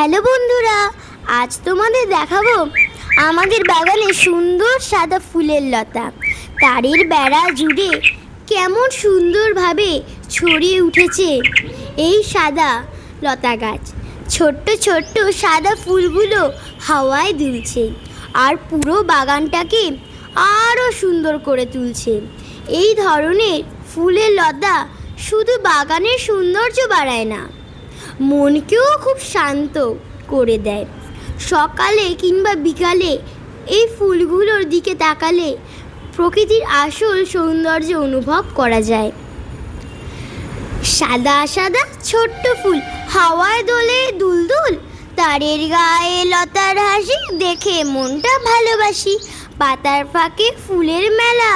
Hello বন্ধুরা, আজ তোমাদের দেখাবো আমাদের বাগানে সুন্দর সাদা ফুলের লতা। তারের বেড়া জুড়ে কেমন সুন্দরভাবে ছড়িয়ে উঠেছে এই সাদা লতা গাছ। ছোট্ট ছোট্ট সাদা ফুলগুলো হাওয়ায় দুলছে আর পুরো বাগানটাকে আরও সুন্দর করে তুলছে। এই ধরনের ফুলের লতা শুধু বাগানের সৌন্দর্য বাড়ায় না, মনকেও খুব শান্ত করে দেয়। সকালে কিংবা বিকালে এই ফুলগুলোর দিকে তাকালে প্রকৃতির আসল সৌন্দর্য অনুভব করা যায়। সাদা সাদা ছোট্ট ফুল হাওয়ায় দোলে দুলদুল, তারের গায়ে লতার হাসি দেখে মনটা ভালোবাসি। পাতার ফাঁকে ফুলের মেলা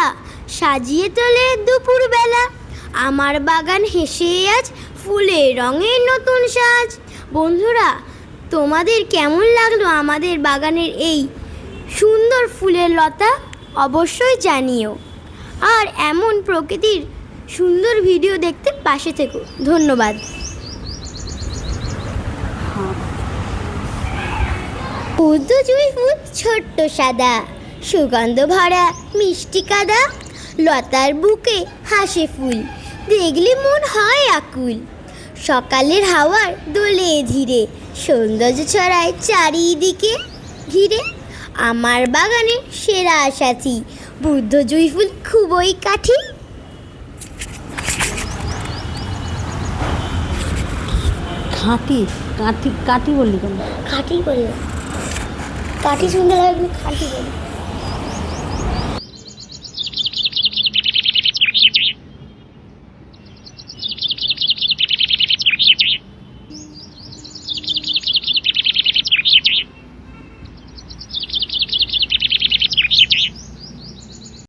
সাজিয়ে তোলে দুপুরবেলা। আমার বাগান হেসে আজ ফুলের রঙের নতুন সাজ। বন্ধুরা, তোমাদের কেমন লাগলো আমাদের বাগানের এই সুন্দর ফুলের লতা? অবশ্যই জানিও। আর এমন প্রকৃতির সুন্দর ভিডিও দেখতে পাশে থেকো। ধন্যবাদ। পদ্মজুঁই ফুল ছোট্ট সাদা, সুগন্ধ ভরা মিষ্টি কাদা। লতার বুকে হাসে ফুল, দেখলে মন হয় আকুল। সকালের হাওয়ার দোলে ধীরে, সৌন্দর্য ছড়ায় চারিদিকে ঘিরে। আমার বাগানে সেরা সাথী পদ্মজুঁই ফুল খুবই কাঠি। খাঁটি কাঠি কাঠি বললি কেন? খাঁটি বললো, কাঠি সুন্দর লাগে, খাঁটি বলি।